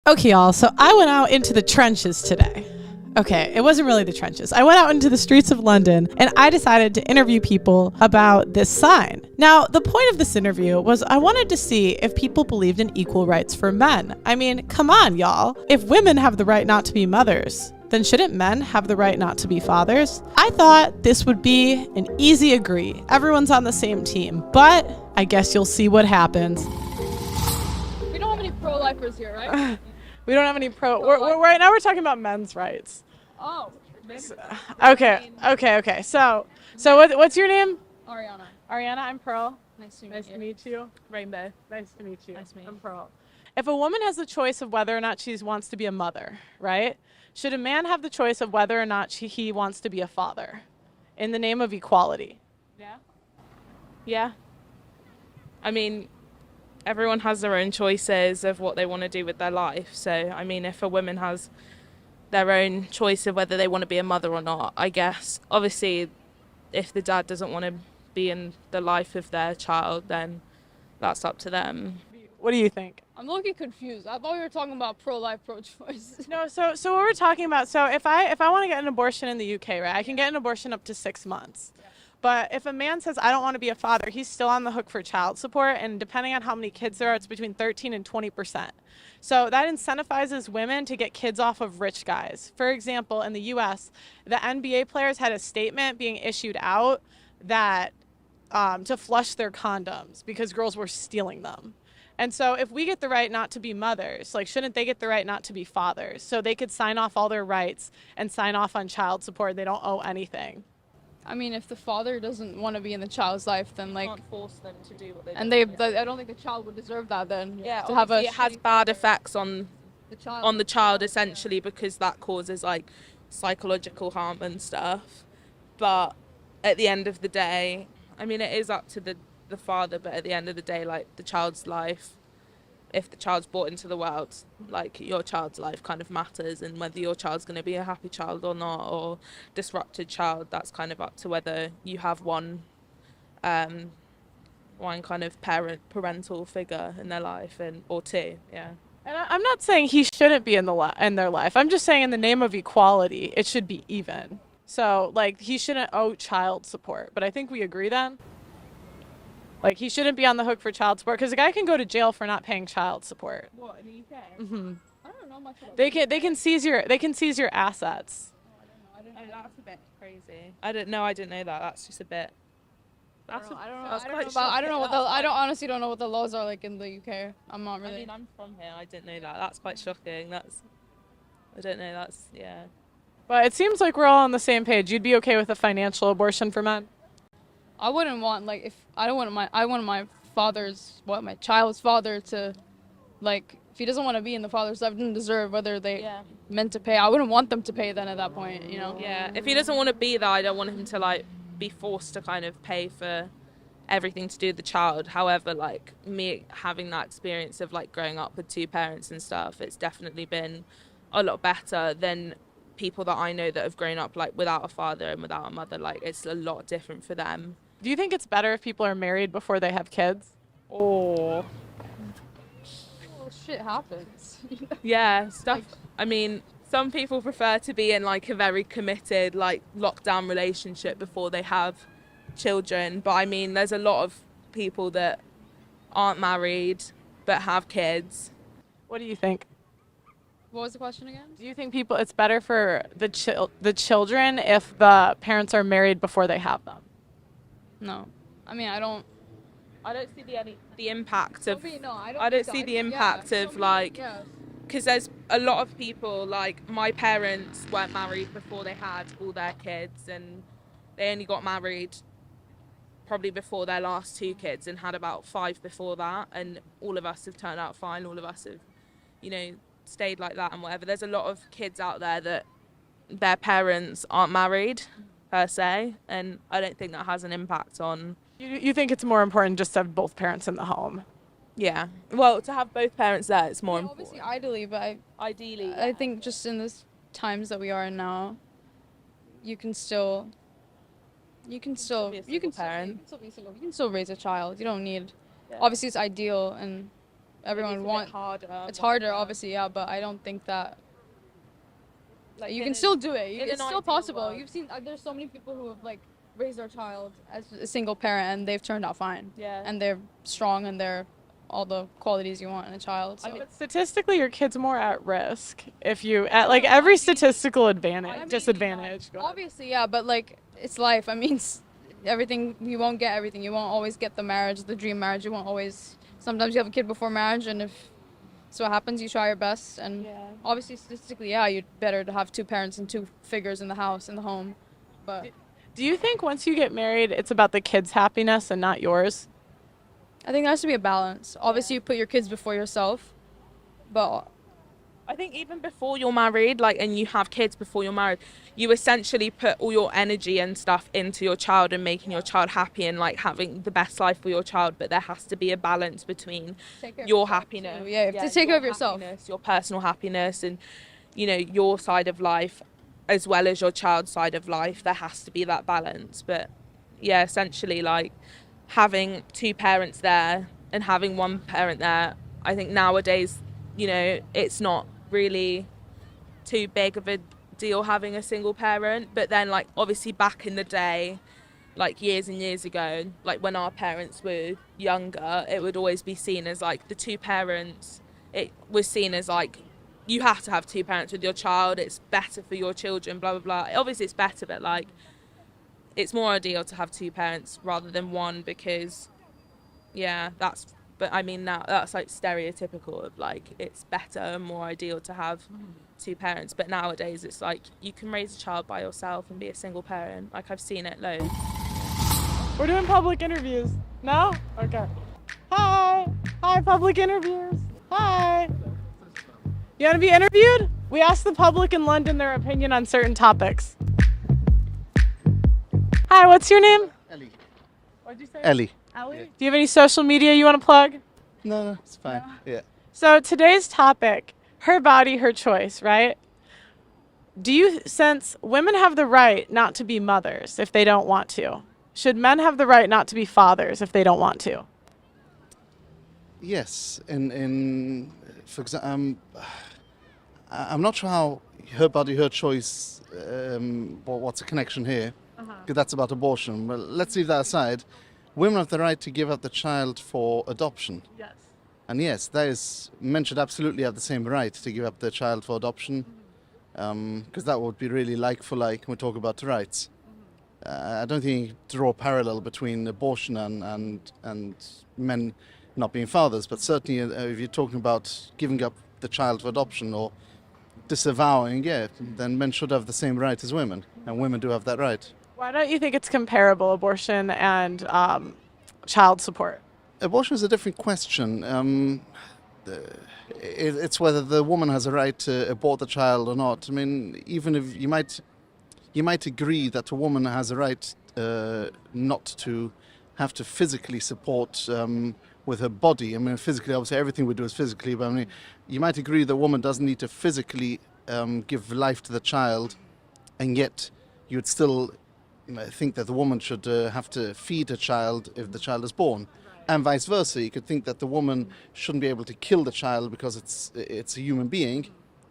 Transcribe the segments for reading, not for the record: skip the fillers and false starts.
Okay, y'all, so I went out into the trenches today. Okay, it wasn't really the trenches. I went out into the streets of London and I decided to interview people about this sign. Now, the point of this interview was I wanted to see if people believed in equal rights for men. I mean, come on, y'all. If women have the right not to be mothers, then shouldn't men have the right not to be fathers? I thought this would be an easy agree. Everyone's on the same team, but I guess you'll see what happens. We don't have any pro-lifers here, right? We don't have any right now we're talking about men's rights. Oh. Okay. So what's your name? Ariana. Ariana, I'm Pearl. Nice Nice to meet you. Rainbow. Nice to meet you. Nice to meet you. I'm Pearl. If a woman has the choice of whether or not she wants to be a mother, right? Should a man have the choice of whether or not he wants to be a father in the name of equality? Yeah. I mean, everyone has their own choices of what they want to do with their life. So, I mean, if a woman has their own choice of whether they want to be a mother or not, I guess, obviously, if the dad doesn't want to be in the life of their child, then that's up to them. What do you think? I'm looking confused. I thought we were talking about pro-life, pro-choice. No, so what we're talking about, so if I want to get an abortion in the UK, right, I can get an abortion up to 6 months. Yeah. But if a man says, I don't want to be a father, he's still on the hook for child support, and depending on how many kids there are, it's between 13 and 20%. So that incentivizes women to get kids off of rich guys. For example, in the US, the NBA players had a statement being issued out that to flush their condoms because girls were stealing them. And so if we get the right not to be mothers, like, shouldn't they get the right not to be fathers? So they could sign off all their rights and sign off on child support. They don't owe anything. I mean, if the father doesn't want to be in the child's life, then You can't force them to do what they and want. I don't think the child would deserve that then. Yeah, to have it has bad effects on the child essentially, because that causes like psychological harm and stuff. But at the end of the day, I mean, it is up to the father, but at the end of the day, like, the child's life, if the child's brought into the world, like, your child's life kind of matters, and whether your child's going to be a happy child or not, or disrupted child, that's kind of up to whether you have one kind of parental figure in their life, or two. Yeah. And I'm not saying he shouldn't be in their life. I'm just saying in the name of equality, it should be even. So, like, he shouldn't owe child support. But I think we agree then? Like, he shouldn't be on the hook for child support, because a guy can go to jail for not paying child support. What, in the UK? Mm-hmm. I don't know much about They can seize your assets. Oh, that's a bit crazy. I didn't know that. That's just a bit. I honestly don't know what the laws are like in the UK. I'm not really. I mean, I'm from here. I didn't know that. That's quite shocking. I don't know. Yeah. But it seems like we're all on the same page. You'd be okay with a financial abortion for men? I wouldn't want, like, I want my child's father to, like, if he doesn't want to be in the father's life, doesn't deserve whether they meant to pay. I wouldn't want them to pay then at that point, you know? Yeah, if he doesn't want to be there, I don't want him to, like, be forced to kind of pay for everything to do with the child. However, like, me having that experience of, like, growing up with two parents and stuff, it's definitely been a lot better than people that I know that have grown up, like, without a father and without a mother. Like, it's a lot different for them. Do you think it's better if people are married before they have kids? Or Well, shit happens. yeah, stuff. I mean, some people prefer to be in, like, a very committed, like, lockdown relationship before they have children. But I mean, there's a lot of people that aren't married but have kids. What do you think? What was the question again? Do you think it's better for the children if the parents are married before they have them? No. I mean, I don't see the impact of. I don't see the impact of, like, because there's a lot of people, like, my parents weren't married before they had all their kids, and they only got married probably before their last two kids and had about 5 before that, and all of us have turned out fine. All of us have, you know, stayed like that and whatever. There's a lot of kids out there that their parents aren't married per se, and I don't think that has an impact on. You think it's more important just to have both parents in the home? Yeah, well, to have both parents there, it's more important. Obviously, ideally, but Ideally, I think just in the times that we are in now, you can still be a single parent. You can still be single. You can still raise a child. You don't need. Yeah. Obviously, it's ideal, and everyone It's harder, obviously, yeah, but I don't think that Like you in can a- still do it. in It's an still ideal possible. world. You've seen there's so many people who have like raised their child as a single parent and they've turned out fine. Yeah. And they're strong and they're all the qualities you want in a child. So. But statistically, your kid's more at risk if you at like every statistical disadvantage. Go ahead. Obviously, yeah, but like it's life. I mean, everything you won't get everything. You won't always get the marriage, the dream marriage. You won't always. Sometimes you have a kid before marriage, and if so what happens, you try your best. And obviously, statistically, yeah, you'd better to have two parents and two figures in the house, in the home. But Do you think once you get married, it's about the kid's happiness and not yours? I think there has to be a balance. Obviously, you put your kids before yourself, but I think even before you're married, like, and you have kids before you're married, you essentially put all your energy and stuff into your child and making your child happy and like having the best life for your child. But there has to be a balance between take care of your yourself, happiness, too. Yeah, you have to take care of yourself. happiness, your personal happiness, and you know your side of life, as well as your child's side of life. There has to be that balance. But yeah, essentially, like having two parents there and having one parent there, I think nowadays, you know, it's not really too big of a deal having a single parent. But then like obviously back in the day, like years and years ago, like when our parents were younger, it would always be seen as like the two parents, it was seen as like you have to have two parents with your child, it's better for your children, blah blah blah. Obviously it's better, but like it's more ideal to have two parents rather than one, because yeah, but I mean now that's like stereotypical of like it's better and more ideal to have two parents. But nowadays it's like you can raise a child by yourself and be a single parent. Like I've seen it loads. We're doing public interviews. No? Okay. Hi. Hi, public interviews. Hi. You want to be interviewed? We asked the public in London their opinion on certain topics. Hi, what's your name? Ellie. What'd you say? Ellie. Ellie? Yeah. Do you have any social media you want to plug? No, it's fine. Yeah. So today's topic, her body, her choice, right? Do you sense women have the right not to be mothers if they don't want to? Should men have the right not to be fathers if they don't want to? Yes. For example, I'm not sure how her body, her choice. What's the connection here? Because that's about abortion. Well, let's leave that aside. Women have the right to give up the child for adoption. Yes. And yes, men should absolutely have the same right to give up their child for adoption, because that would be really like for like when we talk about rights. I don't think you can draw a parallel between abortion and men not being fathers, but certainly if you're talking about giving up the child for adoption or disavowing, then men should have the same right as women, and women do have that right. Why don't you think it's comparable, abortion and child support? Abortion is a different question. It's whether the woman has a right to abort the child or not. I mean, even if you might agree that a woman has a right not to have to physically support with her body. I mean, physically, obviously, everything we do is physically, but I mean, you might agree the woman doesn't need to physically give life to the child, and yet you'd still think that the woman should have to feed a child if the child is born. And vice versa, you could think that the woman shouldn't be able to kill the child because it's a human being,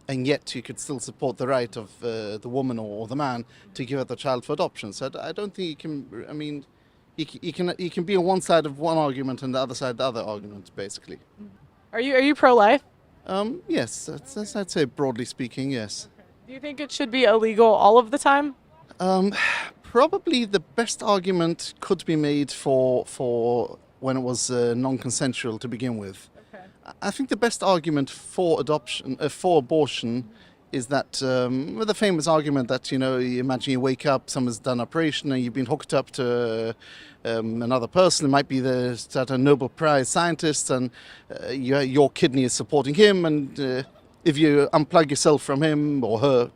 and yet you could still support the right of the woman or the man to give up the child for adoption. So I don't think you can. I mean, you can be on one side of one argument and the other side of the other argument, basically. Are you pro-life? Yes, that's, I'd say broadly speaking, yes. Do you think it should be illegal all of the time? Probably the best argument could be made for when it was non-consensual to begin with. Okay. I think the best argument for abortion is that the famous argument that, you imagine you wake up, someone's done an operation and you've been hooked up to another person. It might be a Nobel Prize scientist, and your kidney is supporting him, and if you unplug yourself from him or her.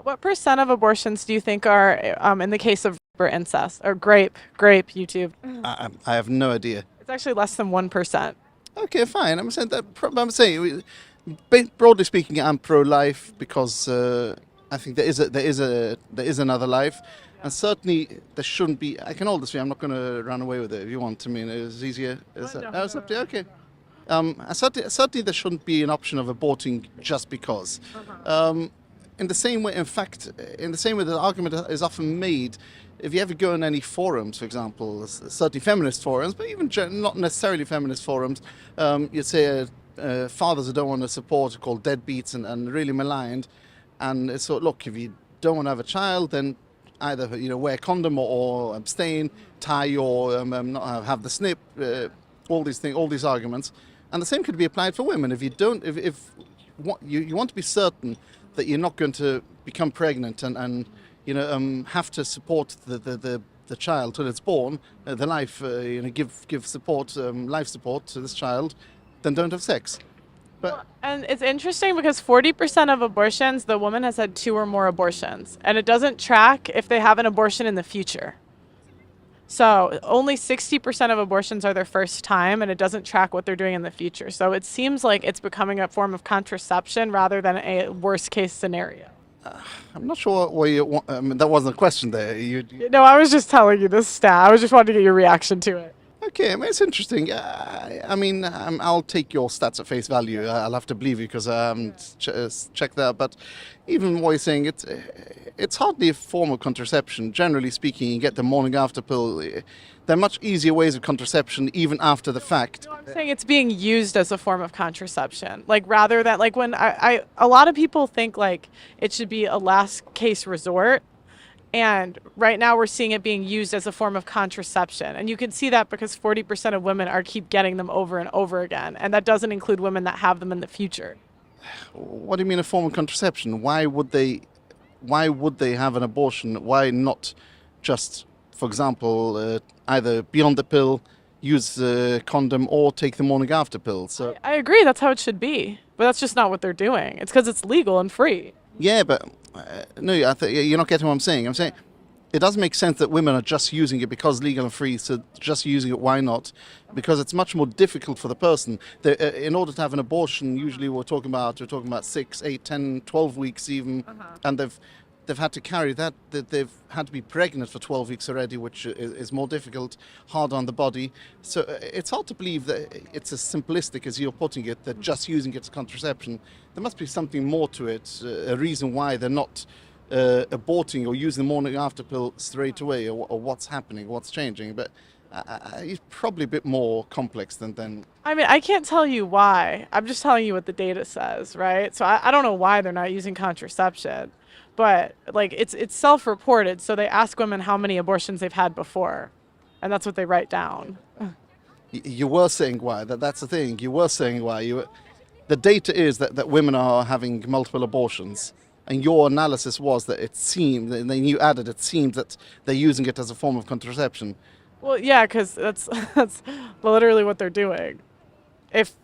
What percent of abortions do you think are in the case of rape or incest or grape YouTube? I have no idea. It's actually less than 1%. Okay, fine. I'm saying broadly speaking, I'm pro-life because I think there is another life, and certainly there shouldn't be. I can hold this for you. I'm not going to run away with it if you want. I mean, it's easier. It's up to you. Okay. Certainly there shouldn't be an option of aborting just because. In the same way, in fact, in the same way the argument is often made, if you ever go in any forums, for example, certainly feminist forums, but even not necessarily feminist forums, you'd say fathers who don't want to support are called deadbeats and really maligned. And so, look, if you don't want to have a child, then either wear a condom or abstain, tie or not have the snip, all these things, all these arguments. And the same could be applied for women. If you don't, if you want to be certain that you're not going to become pregnant and have to support the child till it's born, the life, give support, life support to this child, then don't have sex. But and it's interesting because 40% of abortions, the woman has had 2 or more abortions, and it doesn't track if they have an abortion in the future. So only 60% of abortions are their first time, and it doesn't track what they're doing in the future. So it seems like it's becoming a form of contraception rather than a worst case scenario. I'm not sure where you want, that wasn't a question there. No, I was just telling you this stat. I was just wanting to get your reaction to it. Okay, I mean, it's interesting. I'll take your stats at face value. I'll have to believe you because I haven't checked that. But even what you're saying, it's hardly a form of contraception. Generally speaking, you get the morning after pill. There are much easier ways of contraception even after the fact. No, I'm saying it's being used as a form of contraception. Like rather than like when a lot of people think like it should be a last case resort. And right now we're seeing it being used as a form of contraception. And you can see that because 40% of women keep getting them over and over again. And that doesn't include women that have them in the future. What do you mean a form of contraception? Why would they have an abortion? Why not just, for example, either be on the pill, use a condom, or take the morning after pill? So I agree, that's how it should be. But that's just not what they're doing. It's because it's legal and free. Yeah, but no, you're not getting what I'm saying. I'm saying it doesn't make sense that women are just using it because legal and free, so just using it, why not? Because it's much more difficult for the person. In order to have an abortion, usually we're talking about 6, 8, 10, 12 weeks even, and they've had to carry that they've had to be pregnant for 12 weeks already, which is more difficult, hard on the body. So it's hard to believe that it's as simplistic as you're putting it, that just using it as contraception. There must be something more to it, a reason why they're not aborting or using the morning after pill straight away, or what's happening, what's changing. But it's probably a bit more complex than. I mean, I can't tell you why. I'm just telling you what the data says, right? So I don't know why they're not using contraception. But like it's self-reported, so they ask women how many abortions they've had before, and that's what they write down. You were saying why. That's the thing. You were saying why. The data is that women are having multiple abortions, and your analysis was that it seemed, and then you added it seemed that they're using it as a form of contraception. Well, yeah, because that's literally what they're doing. If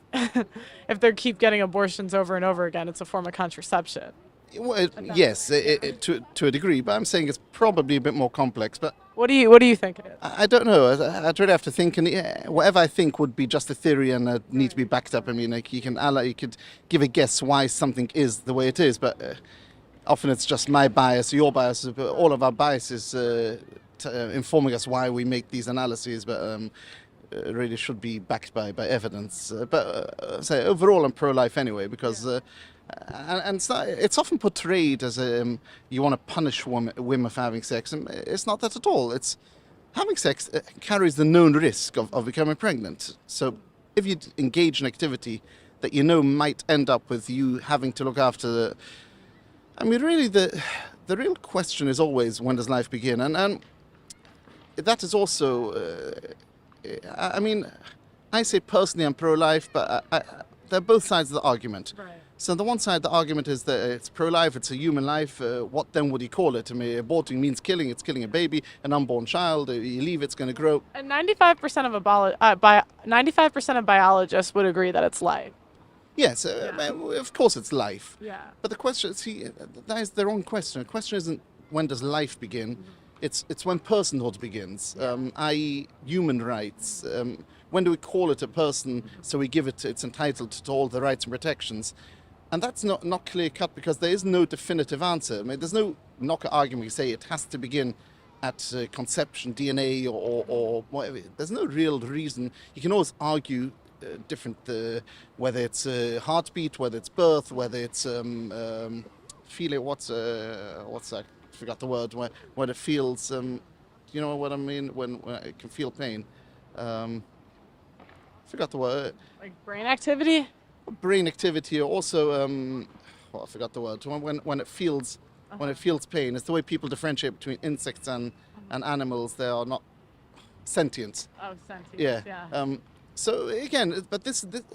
they keep getting abortions over and over again, it's a form of contraception. Well, yes, to a degree, but I'm saying it's probably a bit more complex. But what do you think it is? I don't know. I'd really have to think, and whatever I think would be just a theory and need to be backed up. I mean, like you could give a guess why something is the way it is, but often it's just my bias, your bias, all of our biases informing us why we make these analyses, but really should be backed by evidence. But say overall, I'm pro-life anyway because. And it's often portrayed as you want to punish women for having sex, and it's not that at all. It's having sex carries the known risk of becoming pregnant. So if you engage in activity that you know might end up with you having to look after I mean, really, the real question is always, when does life begin? And that is also, I mean, I say personally I'm pro-life, but they're both sides of the argument. Right. So on the one side, the argument is that it's pro-life, it's a human life. What then would you call it? I mean, aborting means killing. It's killing a baby, an unborn child. You leave it's going to grow. And 95% of biologists would agree that it's life. Yes, of course it's life. Yeah. But the question, that is their own question. The question isn't when does life begin. It's when personhood begins, i.e. human rights. When do we call it a person so we give it's entitled to all the rights and protections? And that's not clear-cut because there is no definitive answer. I mean, there's no knocker argument you say it has to begin at conception, DNA, or whatever. There's no real reason. You can always argue different, whether it's heartbeat, whether it's birth, whether it's feeling. What's that? I forgot the word. When it feels. You know what I mean? When it can feel pain. Forgot the word. Like brain activity? Brain activity. Also, I forgot the word. When it feels pain. It's the way people differentiate between insects and animals. They are not sentient. Oh, sentient. Yeah. So again, but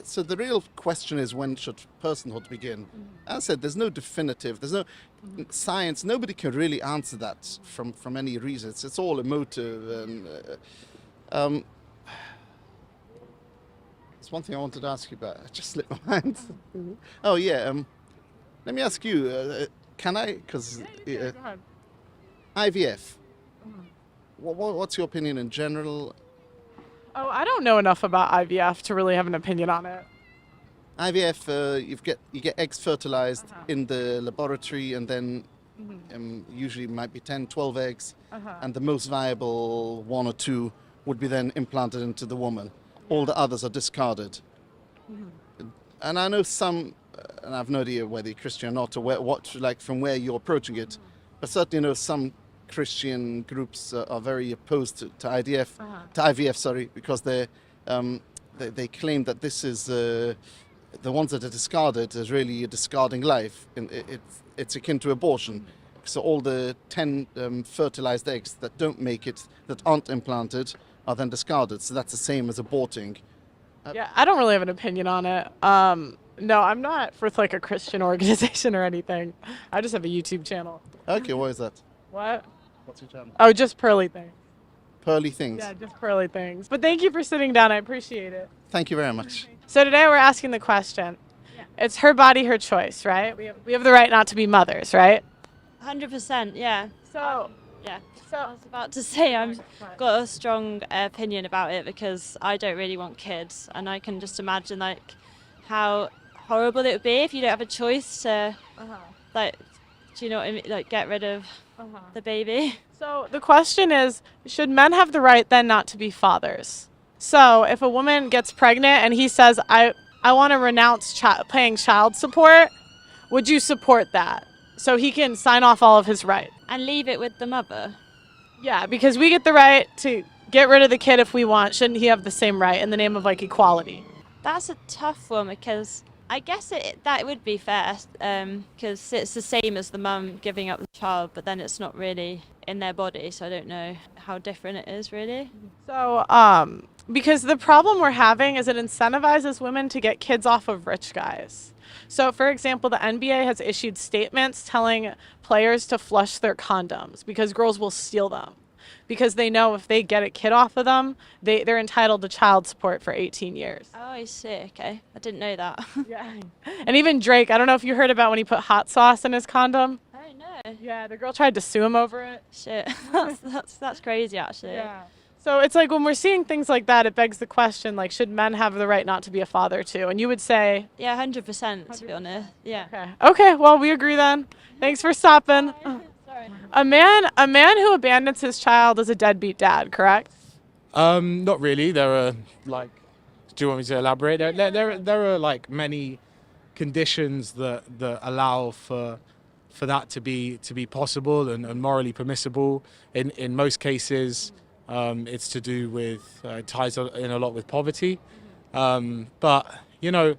so the real question is, when should personhood begin? As I said, there's no definitive, there's no science. Nobody can really answer that from any reason. It's all emotive. And there's one thing I wanted to ask you about. It just slipped my mind. Oh yeah. Let me ask you. Can I? Because Go ahead. IVF. What's your opinion in general? Oh, I don't know enough about IVF to really have an opinion on it. IVF, you get eggs fertilized in the laboratory, and then usually might be 10, 12 eggs, and the most viable 1 or 2 would be then implanted into the woman. All the others are discarded. And I know some, and I have no idea whether you're Christian or not, or from where you're approaching it, but certainly know some Christian groups are very opposed to IVF, because they claim that this is the ones that are discarded is really discarding life. It's akin to abortion. So all the 10 fertilized eggs that don't make it, that aren't implanted, are then discarded. So that's the same as aborting. Yeah, I don't really have an opinion on it. No, I'm not with like a Christian organization or anything. I just have a YouTube channel. Okay, what is that? What? What's your channel? Oh, just Pearly Things. Pearly Things. Yeah, just Pearly Things. But thank you for sitting down. I appreciate it. Thank you very much. So today we're asking the question. It's her body, her choice, right? We have the right not to be mothers, right? 100%, yeah. So, Yeah. so I was about to say I've got a strong opinion about it, because I don't really want kids, and I can just imagine like how horrible it would be if you don't have a choice to like, do you know what I mean? Like get rid of the baby. So the question is, should men have the right then not to be fathers? So if a woman gets pregnant and he says, I want to renounce paying child support, would you support that? So he can sign off all of his rights. And leave it with the mother. Yeah, because we get the right to get rid of the kid if we want. Shouldn't he have the same right in the name of like equality? That's a tough one, because I guess that would be fair, because it's the same as the mum giving up the child, but then it's not really in their body, so I don't know how different it is really. So, because the problem we're having is it incentivizes women to get kids off of rich guys. So, for example, the NBA has issued statements telling players to flush their condoms because girls will steal them. Because they know if they get a kid off of them, they're entitled to child support for 18 years. Oh, I see. Okay. I didn't know that. Yeah. And even Drake, I don't know if you heard about when he put hot sauce in his condom. Oh, no. Yeah, the girl tried to sue him over it. Shit. That's crazy, actually. Yeah. So it's like when we're seeing things like that, it begs the question, like, should men have the right not to be a father too? And you would say... Yeah, 100%, to be honest. Yeah. Okay, well, we agree then. Thanks for stopping. Sorry. A man who abandons his child is a deadbeat dad, correct? Not really. There are like, do you want me to elaborate? There are like many conditions that allow for that to be possible and morally permissible. In most cases, it's to do with ties in a lot with poverty. But you know,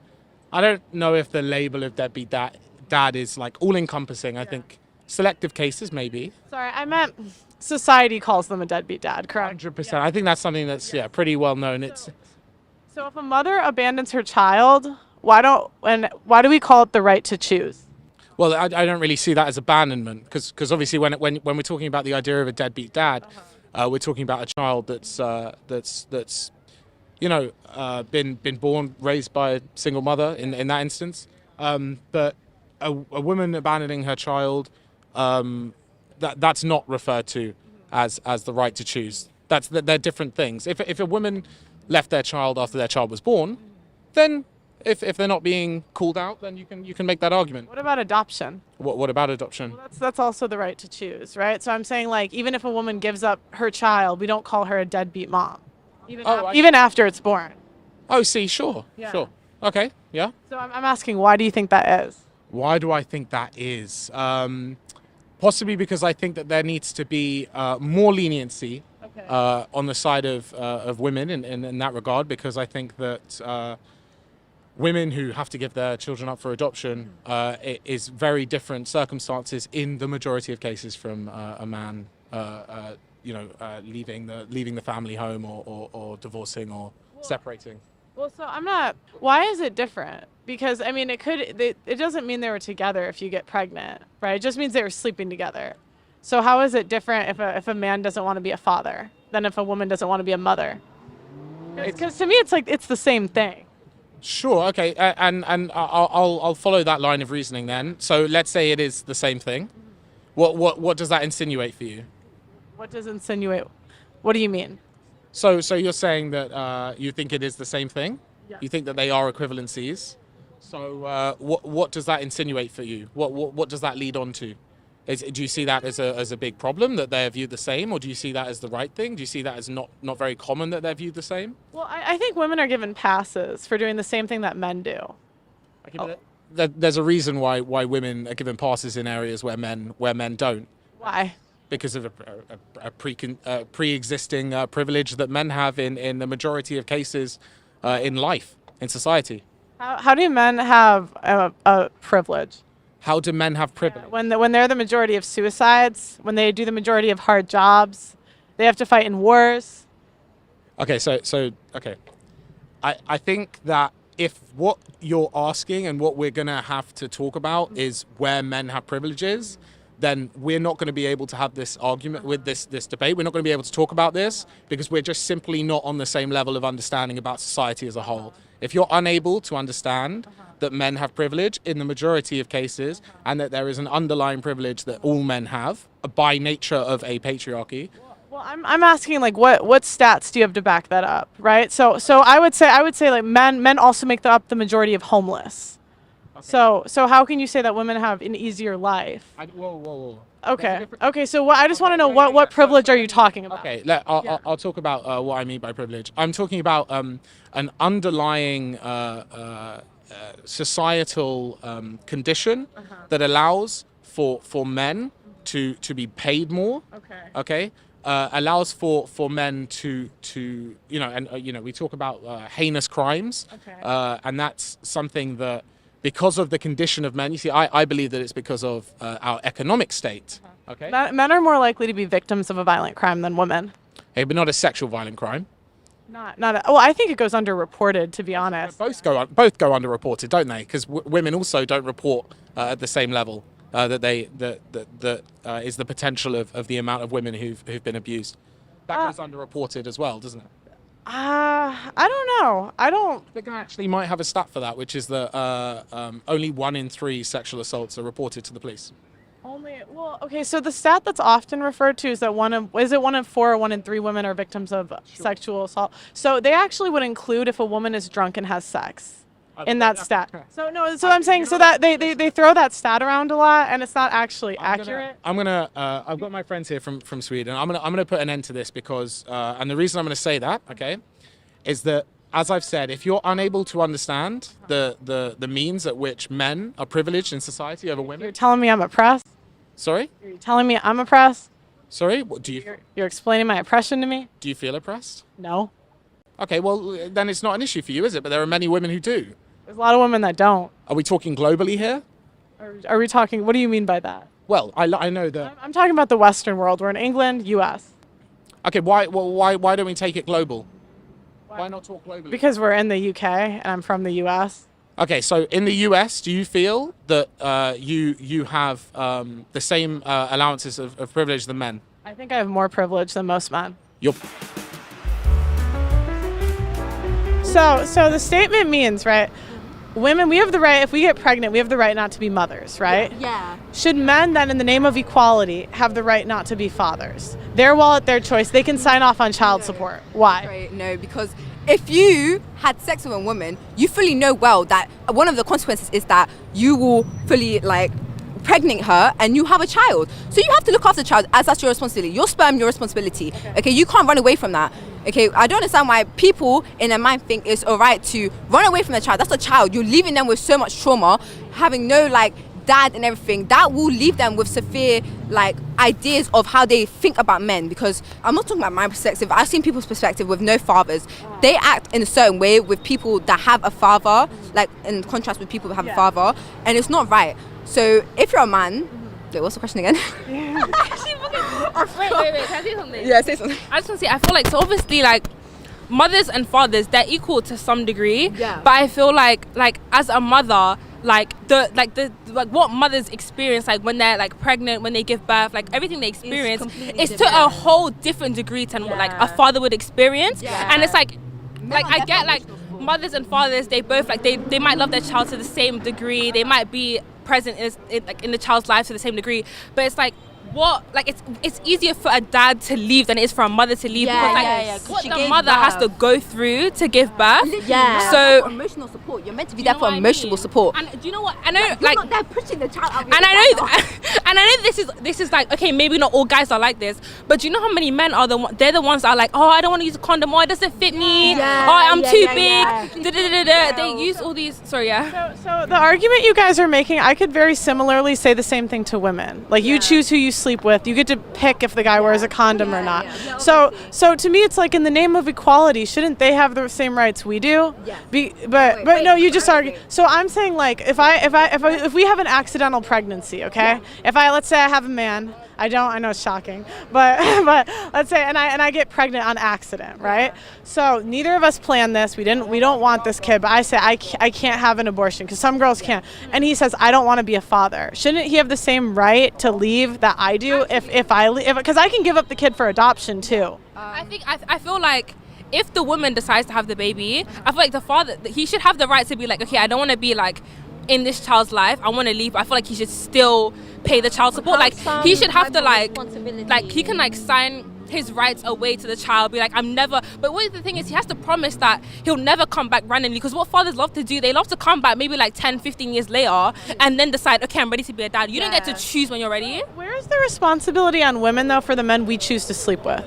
I don't know if the label of deadbeat dad is like all encompassing. I think selective cases maybe. Sorry, I meant society calls them a deadbeat dad, correct? 100%. I think that's something that's pretty well known. It's So if a mother abandons her child, why do we call it the right to choose? well, I don't really see that as abandonment because obviously when we're talking about the idea of a deadbeat dad, we're talking about a child that's you know been born raised by a single mother in that instance. But a woman abandoning her child, that's not referred to as the right to choose. They're different things. If a woman left their child after their child was born, then if they're not being called out, then you can make that argument. What about adoption? What about adoption? Well, that's also the right to choose, right? So I'm saying, like, even if a woman gives up her child, we don't call her a deadbeat mom, even after it's born. Oh, see, sure. Yeah. Sure. Okay, yeah. So I'm asking, why do you think that is? Why do I think that is? Possibly because I think that there needs to be more leniency on the side of women in that regard, because I think that women who have to give their children up for adoption, it is very different circumstances in the majority of cases from a man, leaving the family home or divorcing or separating. Well, so I'm not. Why is it different? Because I mean, it doesn't mean they were together if you get pregnant, right? It just means they were sleeping together. So how is it different if a man doesn't want to be a father than if a woman doesn't want to be a mother? Because to me, it's like it's the same thing. Sure. Okay. And I'll follow that line of reasoning then. So let's say it is the same thing. What does that insinuate for you? What does insinuate? What do you mean? So you're saying that you think it is the same thing? Yeah. You think that they are equivalencies? So what does that insinuate for you? What does that lead on to? Do you see that as a big problem, that they're viewed the same, or do you see that as the right thing? Do you see that as not very common that they're viewed the same? Well, I think women are given passes for doing the same thing that men do. Okay, but there's a reason why women are given passes in areas where men don't. Why? Because of a pre-existing privilege that men have in the majority of cases in life, in society. How do men have a privilege? How do men have privilege? Yeah, when they're the majority of suicides, when they do the majority of hard jobs, they have to fight in wars. Okay, so okay. I think that if what you're asking and what we're going to have to talk about is where men have privileges, then we're not going to be able to have this argument with this debate. We're not going to be able to talk about this because we're just simply not on the same level of understanding about society as a whole. If you're unable to understand that men have privilege in the majority of cases and that there is an underlying privilege that all men have by nature of a patriarchy. Well, I'm asking like what stats do you have to back that up, right? So I would say like men also make up the majority of homeless. Okay. So how can you say that women have an easier life? Whoa. Okay. So I just want to know what privilege are you talking about? Okay, I'll talk about what I mean by privilege. I'm talking about an underlying societal condition that allows for men to be paid more. Okay. Allows for men to we talk about heinous crimes. And that's something that, because of the condition of men, you see, I believe that it's because of our economic state. Okay. Men are more likely to be victims of a violent crime than women. Hey, but not a sexual violent crime. Well, I think it goes underreported, to be honest. Both go underreported, don't they? Because women also don't report at the same level that is the potential of the amount of women who've been abused. That goes underreported as well, doesn't it? I don't know. I think I actually might have a stat for that, which is that only 1 in 3 sexual assaults are reported to the police. Okay, so the stat that's often referred to is that 1 in 4 or 1 in 3 women are victims of sexual assault. So they actually would include if a woman is drunk and has sex in that stat. So I'm saying so that they throw that stat around a lot and it's not actually accurate. I've got my friends here from Sweden. I'm gonna put an end to this because and the reason I'm gonna say that, okay, is that, as I've said, if you're unable to understand the means at which men are privileged in society over women. You're telling me I'm oppressed? Sorry? You're telling me I'm oppressed? Sorry? What do you? You're explaining my oppression to me? Do you feel oppressed? No. Okay, well then it's not an issue for you, is it? But there are many women who do. There's a lot of women that don't. Are we talking globally here? Are we talking? What do you mean by that? Well, I know that. I'm talking about the Western world. We're in England, U.S. Okay, why don't we take it global? Why not talk globally? Because we're in the U.K. and I'm from the U.S. Okay, so in the US, do you feel that you have the same allowances of privilege than men? I think I have more privilege than most men. So the statement means, right, women, we have the right, if we get pregnant, we have the right not to be mothers, right? Yeah. Should men then, in the name of equality, have the right not to be fathers? Their wallet, their choice. They can sign off on child support. Why? Right, no, because if you had sex with a woman, you fully know well that one of the consequences is that you will fully impregnate her and you have a child. So you have to look after the child as that's your responsibility. Your sperm, your responsibility. Okay, you can't run away from that. Okay, I don't understand why people in their mind think it's alright to run away from the child. That's a child. You're leaving them with so much trauma, having no like dad and everything. That will leave them with severe like ideas of how they think about men. Because I'm not talking about my perspective. I've seen people's perspective with no fathers. They act in a certain way with people that have a father, like in contrast with people that have a father, and it's not right. So if you're a man, wait, what's the question again? Wait, can I say something? Yeah, say something. I just want to say, I feel like, so obviously, like, mothers and fathers, they're equal to some degree. Yeah. But I feel like as a mother, like what mothers experience, like when they're like pregnant, when they give birth, like everything they experience is to a whole different degree than what like a father would experience. Yeah. And it's like I get like mothers and fathers, they both like they might love their child to the same degree. They might be present in the child's life to the same degree, but it's like it's easier for a dad to leave than it is for a mother to leave, because like what the mother has to go through to give birth. Yeah. So emotional support. You're meant to be there for emotional support. And do you know what? I know, You're not there pushing the child out. And I know this is like, okay, maybe not all guys are like this, but do you know how many men are they're the ones that are like, oh, I don't want to use a condom, or it doesn't fit me, I'm too big. They use all these. Sorry, So the argument you guys are making, I could very similarly say the same thing to women. Like you choose who you sleep with. You get to pick if the guy wears a condom or not. So to me, it's like, in the name of equality, shouldn't they have the same rights we do? But no, you just argue. So I'm saying, like, if we have an accidental pregnancy, okay? Let's say I have a man. I know it's shocking, but let's say and I get pregnant on accident, right? So neither of us planned this. We don't want this kid, but I say I can't have an abortion because some girls can't. And he says I don't want to be a father. Shouldn't he have the same right to leave that I do if I leave? Because I can give up the kid for adoption too. I feel like if the woman decides to have the baby, I feel like the father, he should have the right to be like, okay, I don't want to be like in this child's life, I want to leave. I feel like he should still pay the child support. Like he should have to like he can like sign his rights away to the child, be like, I'm never. But what the thing is, he has to promise that he'll never come back randomly, because what fathers love to do, they love to come back maybe like 10-15 years later and then decide, okay, I'm ready to be a dad. You don't get to choose when you're ready. Where is the responsibility on women though for the men we choose to sleep with?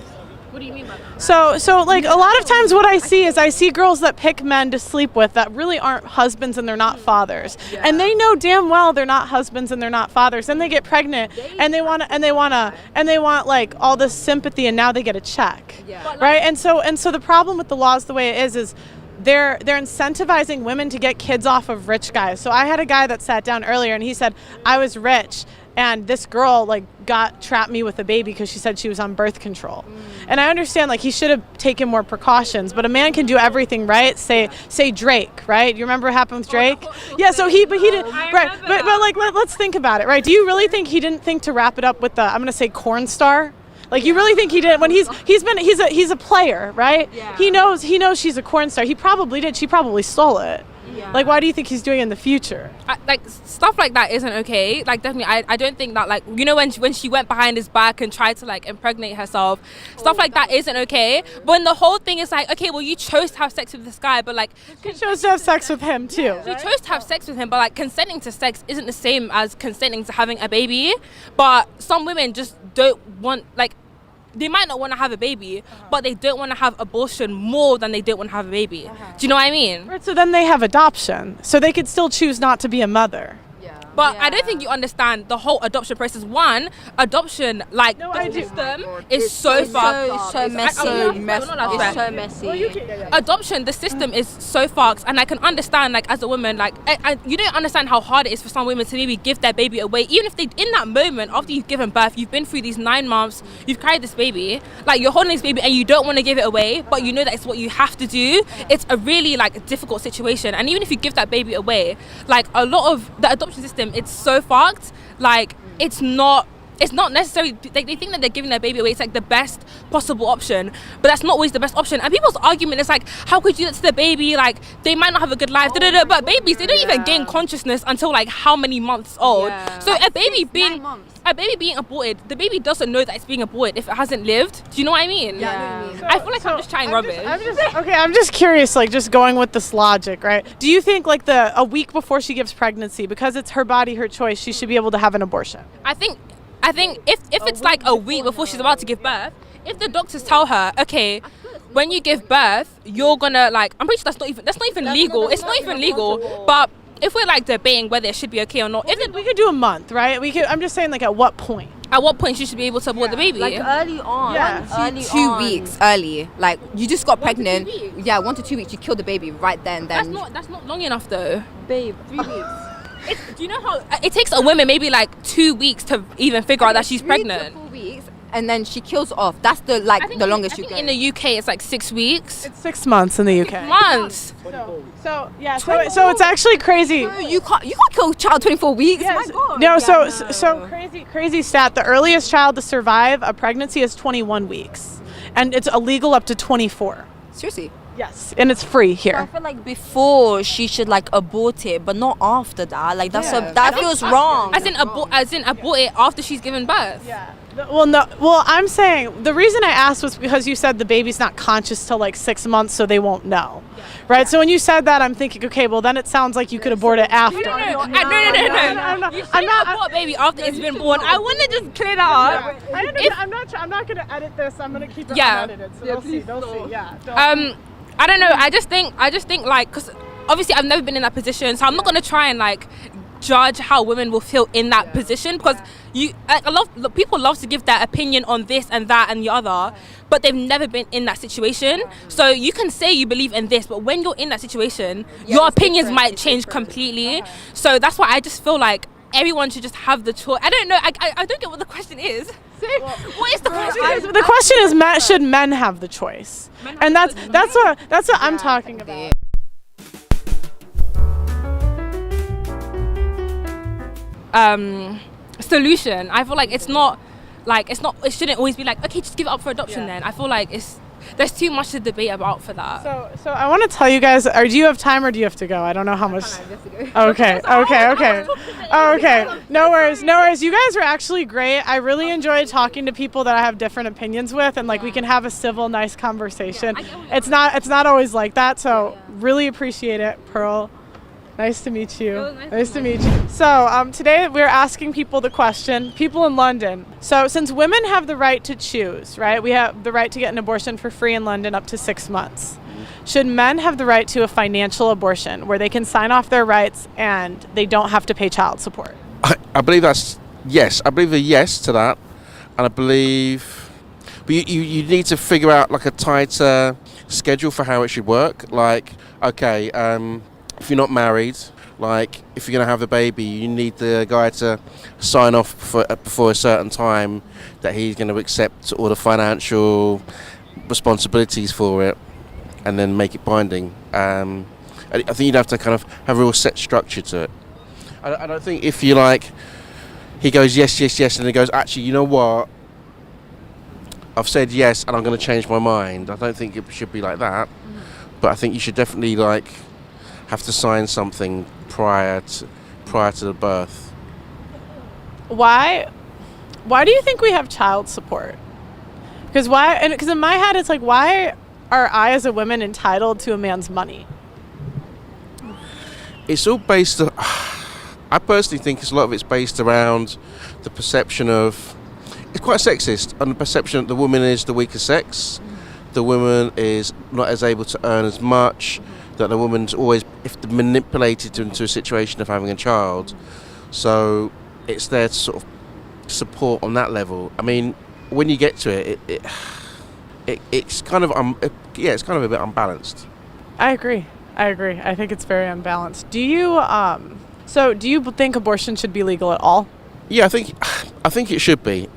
What do you mean by that? So like a lot of times what I see girls that pick men to sleep with that really aren't husbands and they're not fathers. And they know damn well they're not husbands and they're not fathers. And they get pregnant and they want like all this sympathy, and now they get a check. Right? And so the problem with the laws the way it is they're incentivizing women to get kids off of rich guys. So I had a guy that sat down earlier and he said, I was rich and this girl like trapped me with a baby because she said she was on birth control. And I understand like he should have taken more precautions, but a man can do everything, right? Say Drake, right? You remember what happened with Drake? Yeah, so he did right. But like let's think about it, right? Do you really think he didn't think to wrap it up with the, I'm gonna say, corn star? Like you really think he did when he's a player, right? Yeah. He knows she's a corn star. He probably did. She probably stole it. Yeah. Like, why do you think he's doing it in the future? Like stuff like that isn't okay. Like definitely, I don't think that, like, you know, when she went behind his back and tried to like impregnate herself, stuff like that isn't okay. But when the whole thing is like, okay, well, you chose to have sex with this guy, but like you chose to have sex with him too. You chose to have sex with him, but like consenting to sex isn't the same as consenting to having a baby. But some women just don't want, like, they might not want to have a baby, but they don't want to have abortion more than they don't want to have a baby. Do you know what I mean? Right, so then they have adoption. So they could still choose not to be a mother. But I don't think you understand the whole adoption process. One, adoption, like, the system is so fucked. It's so messy. Adoption, the system is so fucked. And I can understand, like, as a woman, like, you don't understand how hard it is for some women to maybe give their baby away. Even if they, in that moment, after you've given birth, you've been through these 9 months, you've carried this baby, like, you're holding this baby and you don't want to give it away, but you know that it's what you have to do. It's a really, like, difficult situation. And even if you give that baby away, like, a lot of the adoption system, it's so fucked. Like, it's not it's not necessarily like they think that they're giving their baby away. It's like the best possible option, but that's not always the best option. And people's argument is like, how could you do that to the baby? Like they might not have a good life. But babies, they don't even gain consciousness until like how many months old. So like a baby being aborted, the baby doesn't know that it's being aborted if it hasn't lived. Do you know what I mean? I feel like I'm just chatting rubbish. I'm just curious, like just going with this logic, right? Do you think like a week before she gives pregnancy, because it's her body, her choice, she should be able to have an abortion? I think if it's like a week before she's about to give birth, if the doctors tell her, okay, when you give birth, you're gonna like, I'm pretty sure that's not even legal. It's not even legal. But if we're like debating whether it should be okay or not, we could do a month, right? I'm just saying, like, at what point? At what point she should be able to abort the baby? Like early on. Yeah. 2 weeks early. Like you just got pregnant. 1 to 2 weeks. Yeah, 1 to 2 weeks. You killed the baby right then. That's not long enough though. Babe. 3 weeks. Do you know how it takes a woman maybe like 2 weeks to even figure out that she's 3 pregnant? to 4 weeks, and then she kills off. That's the longest you I get. think in the UK it's like 6 weeks. It's 6 months in the UK. Months. So it's actually crazy. No, you can't kill a child 24 weeks. Yes. My God. No, Yeah, so crazy stat. The earliest child to survive a pregnancy is 21 weeks, and it's illegal up to 24. Seriously. Yes, and it's free I here. feel like before she should like abort it, but not after that. Like that feels wrong. As in abort it after she's given birth. Yeah. Well, no. Well, I'm saying the reason I asked was because you said the baby's not conscious till like 6 months, so they won't know, right? So when you said that, I'm thinking, okay, well then it sounds like you could abort it after. No. You I'm not. abort baby after it's been born. I want to just clear that up. I understand. I'm not gonna edit this. I'm gonna keep it unedited. So they'll see. Yeah. I don't know. I just think like, because obviously I've never been in that position, so I'm not gonna try and like judge how women will feel in that position, because people love to give their opinion on this and that and the other, but they've never been in that situation. So you can say you believe in this, but when you're in that situation, your opinions might change completely. So that's why I just feel like everyone should just have the choice. I don't know. I don't get what the question is. What is the question? The question is, should men have the choice? And that's what I'm talking about. Solution. I feel like it shouldn't always be like, okay, just give it up for adoption then. I feel like there's too much to debate about for that. So I want to tell you guys, do you have time or do you have to go? I don't know how much. Okay. No worries. You guys were actually great. I really enjoyed talking to people that I have different opinions with, and like we can have a civil, nice conversation. It's not always like that. So really appreciate it, Pearl. Nice to meet you. Nice to meet you. So today we're asking people the question, people in London. So since women have the right to choose, right? We have the right to get an abortion for free in London up to 6 months. Should men have the right to a financial abortion where they can sign off their rights and they don't have to pay child support? I believe that's yes. I believe a yes to that. And I believe, but you need to figure out like a tighter schedule for how it should work. Like, okay, if you're not married, like if you're going to have a baby, you need the guy to sign off before a certain time that he's going to accept all the financial responsibilities for it and then make it binding. I think you'd have to kind of have a real set structure to it. I don't think if you like, he goes yes, and he goes, actually, you know what? I've said yes and I'm going to change my mind. I don't think it should be like that. But I think you should definitely like have to sign something prior to the birth. Why do you think we have child support? Because in my head it's like, why are I as a woman entitled to a man's money? It's all based on, I personally think a lot of it's based around the perception of, it's quite sexist, and the perception that the woman is the weaker sex, the woman is not as able to earn as much, that the woman's always manipulated into a situation of having a child. So it's there to sort of support on that level. I mean, when you get to it's kind of it's kind of a bit unbalanced. I agree. I think it's very unbalanced. Do you think abortion should be legal at all? Yeah, I think it should be.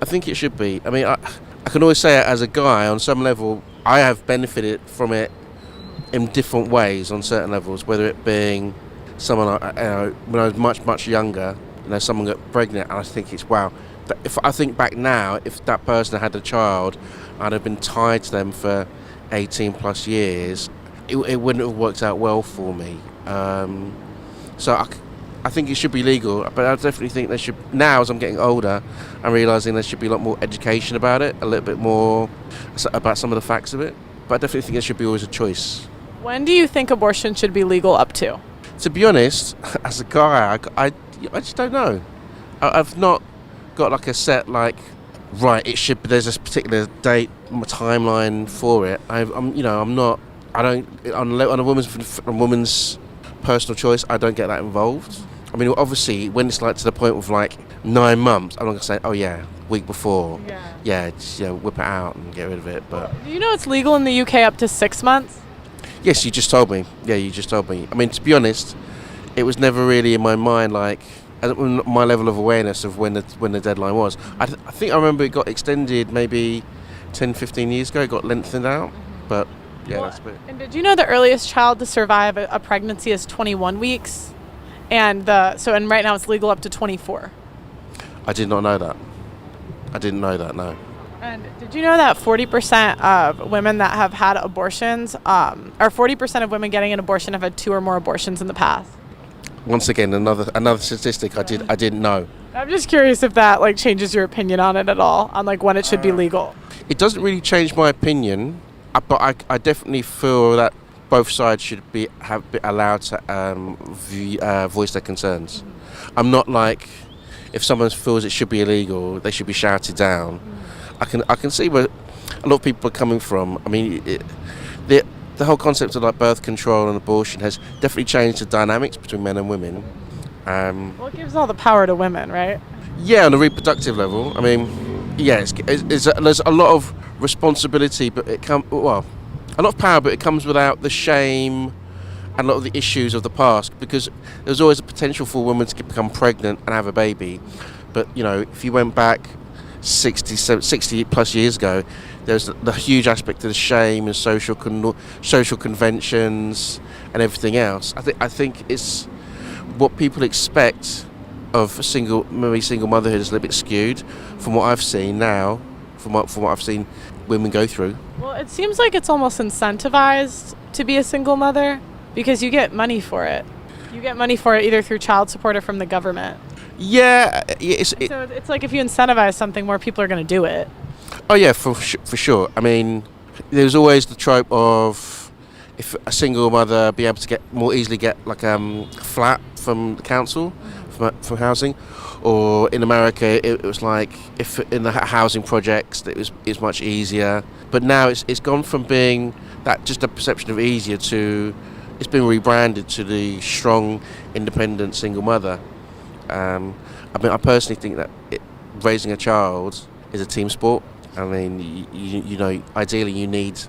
I mean, I can always say it as a guy, on some level I have benefited from it in different ways on certain levels, whether it being someone when I was much younger, someone got pregnant, and I think it's wow. If I think back now, if that person had a child, I'd have been tied to them for 18 plus years. It wouldn't have worked out well for me. So I think it should be legal, but I definitely think there should. Now, as I'm getting older, I'm realising there should be a lot more education about it, a little bit more about some of the facts of it. But I definitely think there should be always a choice. When do you think abortion should be legal up to? To be honest, as a guy, I just don't know. I've not got like a set right. It should. There's a particular date, timeline for it. I'm not. I don't on a woman's personal choice. I don't get that involved. I mean, obviously, when it's to the point of 9 months, I'm not gonna say, oh yeah, week before, just, whip it out and get rid of it. But do you know it's legal in the UK up to 6 months? yes, you just told me. Yeah, you just told me. I mean, to be honest, it was never really in my mind my level of awareness of when the deadline was. I think I remember it got extended maybe 10, 15 years ago. It got lengthened out, but yeah, that's a bit. And did you know the earliest child to survive a pregnancy is 21 weeks, and right now it's legal up to 24. I did not know that. I didn't know that. No. And did you know that 40% of women that have had abortions, or 40% of women getting an abortion have had 2 or more abortions in the past? Once again, another statistic I didn't know. I'm just curious if that changes your opinion on it at all, on when it should be legal. It doesn't really change my opinion, but I definitely feel that both sides should be allowed to voice their concerns. I'm not if someone feels it should be illegal, they should be shouted down. I can see where a lot of people are coming from. I mean, the whole concept of birth control and abortion has definitely changed the dynamics between men and women. Well, it gives all the power to women, right? Yeah, on a reproductive level. I mean, yeah, there's a lot of responsibility, but a lot of power, but it comes without the shame and a lot of the issues of the past, because there's always a potential for a woman to become pregnant and have a baby. But if you went back 60 plus years ago, there's the huge aspect of the shame and social conventions and everything else. I think it's what people expect of single motherhood is a little bit skewed from what I've seen now, from what I've seen women go through. Well, it seems like it's almost incentivized to be a single mother because you get money for it. You get money for it either through child support or from the government. Yeah, so it's like if you incentivize something, more people are going to do it. Oh yeah, for sure. I mean, there's always the trope of if a single mother be able to more easily get a flat from the council, from housing, or in America it was if in the housing projects it's much easier. But now it's gone from being that just a perception of easier to it's been rebranded to the strong, independent single mother. I mean, I personally think that raising a child is a team sport. I mean, ideally you need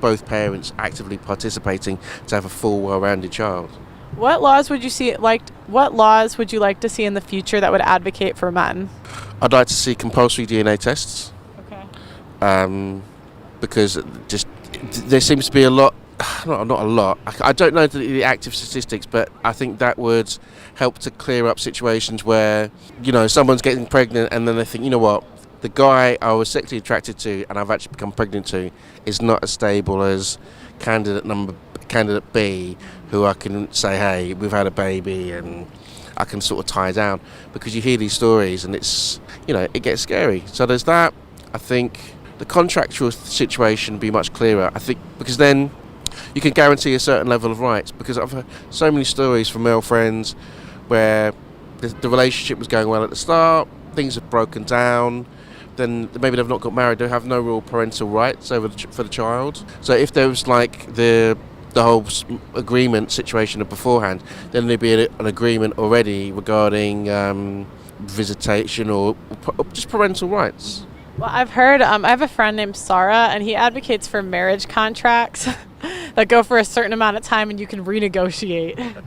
both parents actively participating to have a full, well-rounded child. What laws would you like to see in the future that would advocate for men? I'd like to see compulsory DNA tests. Okay. Because there seems to be a lot. Not a lot. I don't know the active statistics, but I think that would help to clear up situations where someone's getting pregnant and then they think, what, the guy I was sexually attracted to and I've actually become pregnant to is not as stable as candidate B, who I can say, hey, we've had a baby, and I can sort of tie down, because you hear these stories and it's it gets scary. So there's that. I think the contractual situation would be much clearer. I think because then you can guarantee a certain level of rights, because I've heard so many stories from male friends where the relationship was going well at the start, things have broken down, then maybe they've not got married, they have no real parental rights for the child. So if there was the whole agreement situation of beforehand, then there'd be an agreement already regarding visitation or just parental rights. Well, I've heard, I have a friend named Sarah, and he advocates for marriage contracts that go for a certain amount of time and you can renegotiate.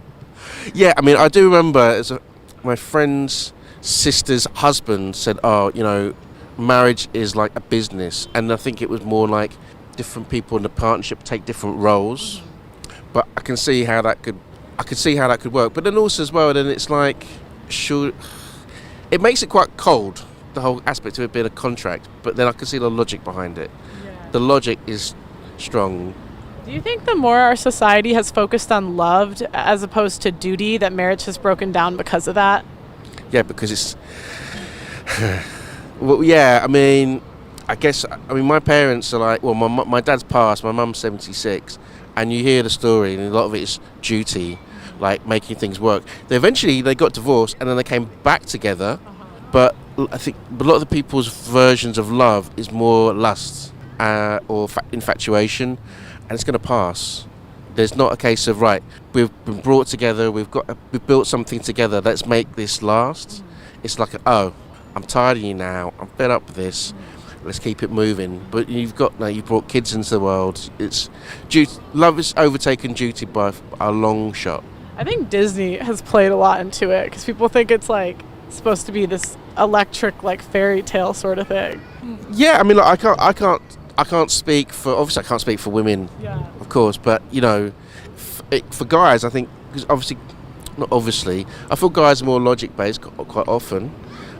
Yeah, I mean, I do remember my friend's sister's husband said, marriage is like a business. And I think it was more like different people in the partnership take different roles. But I can see how that could work. But then also as well, then it's like, should. It makes it quite cold, the whole aspect of it being a contract. But then I can see the logic behind it. The logic is strong. Do you think the more our society has focused on love as opposed to duty, that marriage has broken down because of that? Yeah, because it's. Well, yeah. I mean, my parents are like. Well, my dad's passed. My mum's 76, and you hear the story, and a lot of it is duty, like making things work. They got divorced, and then they came back together. But I think a lot of the people's versions of love is more lust or infatuation, and it's going to pass. There's not a case of right. We've been brought together. We've built something together. Let's make this last. It's like I'm tired of you now. I'm fed up with this. Let's keep it moving. But you've brought kids into the world. It's love is overtaken duty by a long shot. I think Disney has played a lot into it because people think it's like supposed to be this electric, like fairy tale sort of thing. Yeah, I mean, like, I can't speak for. Obviously, I can't speak for women, of course. But for guys, I think because I feel guys are more logic based quite often,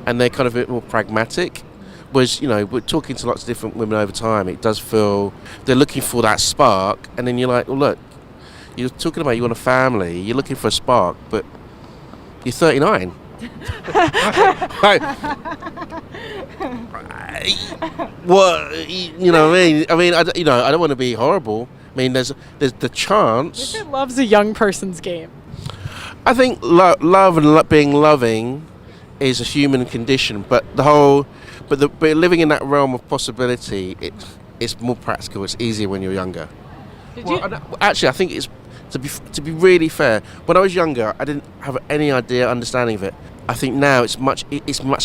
and they're kind of a bit more pragmatic. Whereas, we're talking to lots of different women over time. It does feel they're looking for that spark, and then you're like, well, look, you're talking about you want a family, you're looking for a spark, but you're 39. What you know what I mean? I don't want to be horrible. I mean, there's the chance. Love's a young person's game. I think love and being loving is a human condition, but living in that realm of possibility, it's more practical. It's easier when you're younger. Actually, I think it's to be really fair. When I was younger, I didn't have any understanding of it. I think now it's much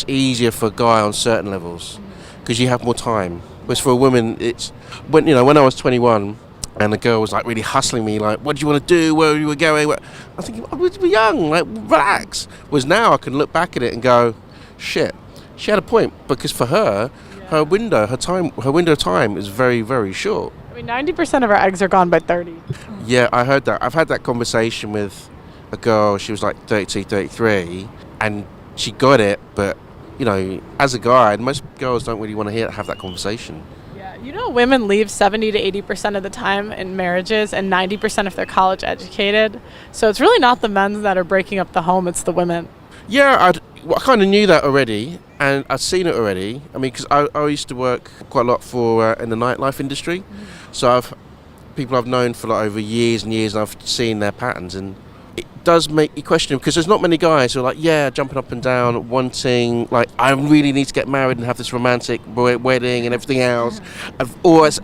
easier for a guy on certain levels because you have more time. Whereas for a woman, it's when I was 21 and the girl was like really hustling me, like, what do you want to do? Where you were going? I think we're young, like relax. Whereas now I can look back at it and go, shit, she had a point because for her, her window of time is very, very short. I mean, 90% of our eggs are gone by 30. Yeah, I heard that. I've had that conversation with a girl. She was like 32, 33, and she got it. But as a guy, most girls don't really want to have that conversation. Yeah, women leave 70 to 80% of the time in marriages, and 90% if they're college educated. So it's really not the men that are breaking up the home; it's the women. Yeah, I kind of knew that already, and I'd seen it already. I mean, because I used to work quite a lot for in the nightlife industry, so people I've known for like over years and years, and I've seen their patterns, and it does make you question because there's not many guys who are like, jumping up and down, wanting like, I really need to get married and have this romantic wedding and everything else. I've always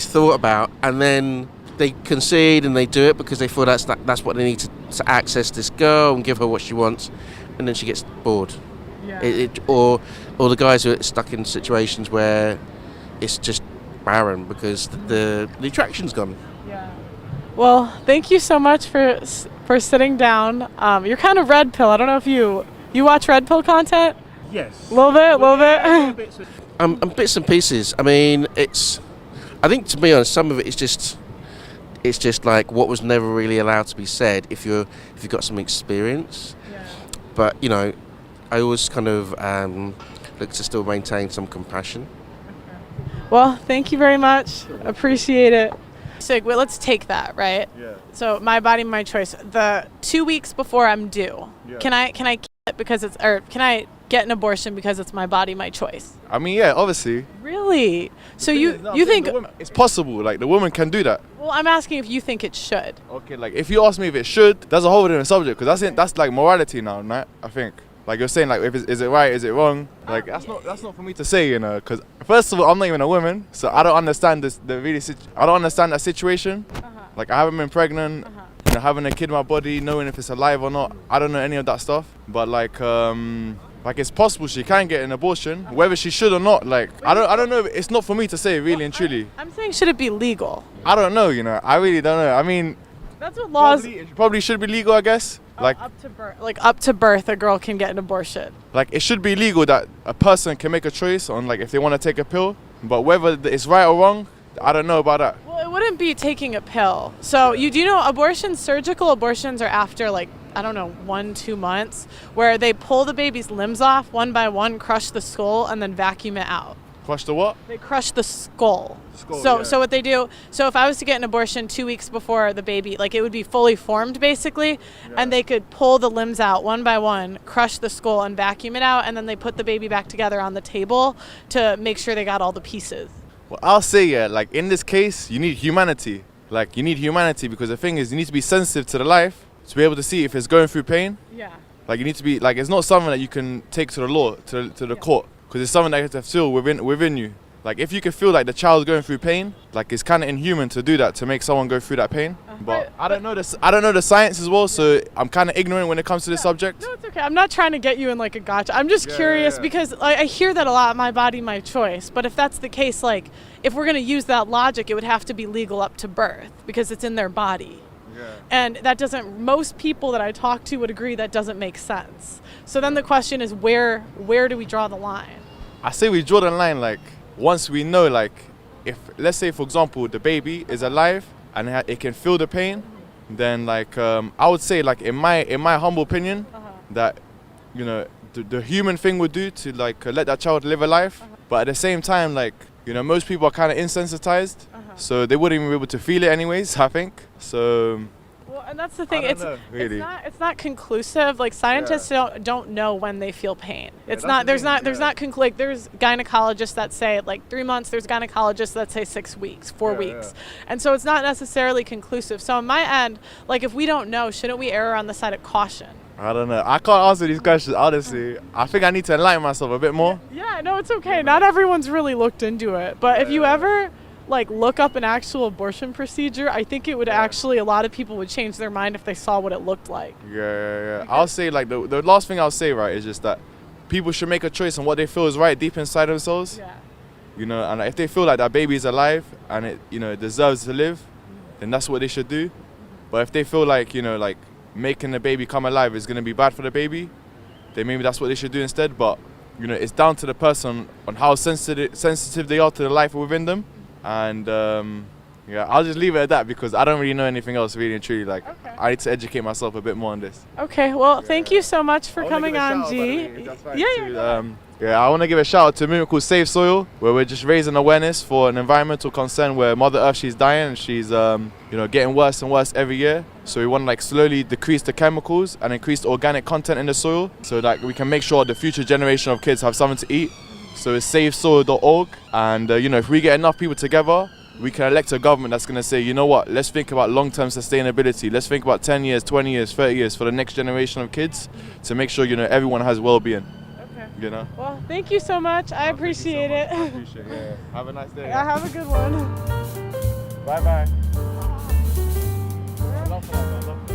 thought about, and then they concede and they do it because they feel that's what they need to access this girl and give her what she wants, and then she gets bored. Yeah. Or the guys who are stuck in situations where it's just barren because the attraction's gone. Yeah. Well, thank you so much for sitting down. You're kind of red pill. I don't know if you watch red pill content. Yes. A little bit. Bits and pieces. I mean, I think to be honest, some of it is just. It's just like what was never really allowed to be said if you've got some experience. Yeah. But I always kind of look to still maintain some compassion. Well, thank you very much. Appreciate it. So let's take that, right? Yeah. So my body, my choice. The 2 weeks before I'm due, can I keep it can I get an abortion because it's my body, my choice? I mean, yeah, obviously. Really? So you think it's possible? Like the woman can do that? Well, I'm asking if you think it should. Okay, like if you ask me if it should, that's a whole different subject because that's like morality now, right? I think. Like you're saying, like is it right? Is it wrong? Like that's not for me to say, Because first of all, I'm not even a woman, so I don't understand I don't understand that situation. Like I haven't been pregnant, having a kid in my body, knowing if it's alive or not. I don't know any of that stuff. But like it's possible she can get an abortion, whether she should or not. Like I don't know. It's not for me to say, really and truly. I'm saying, should it be legal? I don't know. I really don't know. I mean, that's what laws. It probably should be legal, I guess. Like up to birth, a girl can get an abortion. Like it should be legal that a person can make a choice on like if they want to take a pill, but whether it's right or wrong, I don't know about that. Well, it wouldn't be taking a pill. So you do know surgical abortions are after like I don't know, 1-2 months, where they pull the baby's limbs off one by one, crush the skull, and then vacuum it out. Crush the what? They crush the skull. Yeah. So what they do, so if I was to get an abortion 2 weeks before the baby, like it would be fully formed basically, and they could pull the limbs out one by one, crush the skull and vacuum it out, and then they put the baby back together on the table to make sure they got all the pieces. Well, I'll say, yeah, like in this case, you need humanity. Like you need humanity because the thing is, you need to be sensitive to the life to be able to see if it's going through pain. Yeah. Like you need to be, like it's not something that you can take to the law, to the court, because it's something that you have to feel within you. Like if you can feel like the child's going through pain, like it's kind of inhuman to do that, to make someone go through that pain. But I don't know the science as well, so I'm kind of ignorant when it comes to this subject. No, it's okay. I'm not trying to get you in like a gotcha. I'm just curious because like, I hear that a lot, my body, my choice. But if that's the case, like if we're going to use that logic, it would have to be legal up to birth because it's in their body. Yeah. And that doesn't, most people that I talk to would agree that doesn't make sense. So then the question is where do we draw the line? I say we draw the line like once we know, like if let's say for example the baby is alive and it can feel the pain, then like I would say like in my humble opinion that you know the human thing would do to like let that child live a life, but at the same time like you know most people are kind of insensitized, so they wouldn't even be able to feel it anyways, I think. So well, and that's the thing. Really. It's not conclusive. Like scientists don't know when they feel pain. It's not. There's gynecologists that say like 3 months. There's gynecologists that say 6 weeks, 4 weeks, and so it's not necessarily conclusive. So on my end, like if we don't know, shouldn't we err on the side of caution? I don't know. I can't answer these questions honestly. I think I need to enlighten myself a bit more. Yeah, no, it's okay. Not everyone's really looked into it, but if you ever like look up an actual abortion procedure, I think it would actually, a lot of people would change their mind if they saw what it looked like. Yeah. Okay. I'll say like the last thing I'll say, right, is just that people should make a choice on what they feel is right deep inside themselves. Yeah. You know, and if they feel like that baby is alive and it, you know, it deserves to live, then that's what they should do. But if they feel like, you know, like making the baby come alive is going to be bad for the baby, then maybe that's what they should do instead. But, you know, it's down to the person on how sensitive they are to the life within them. And yeah, I'll just leave it at that because I don't really know anything else really and truly. Like, I need to educate myself a bit more on this. Okay, well, thank you so much for coming on, G. Yeah, I want to give a shout out to a movement called Save Soil, where we're just raising awareness for an environmental concern where Mother Earth, she's dying and she's you know, getting worse and worse every year. So we want to like slowly decrease the chemicals and increase the organic content in the soil so that we can make sure the future generation of kids have something to eat. So it's savesoil.org, and you know, if we get enough people together, we can elect a government that's going to say, you know what, let's think about long-term sustainability. Let's think about 10 years, 20 years, 30 years for the next generation of kids to make sure, you know, everyone has well-being. Okay. You know? Well, thank you so much. I appreciate it. I appreciate it. Yeah. Have a nice day. Yeah, have a good one. Bye-bye. I love that.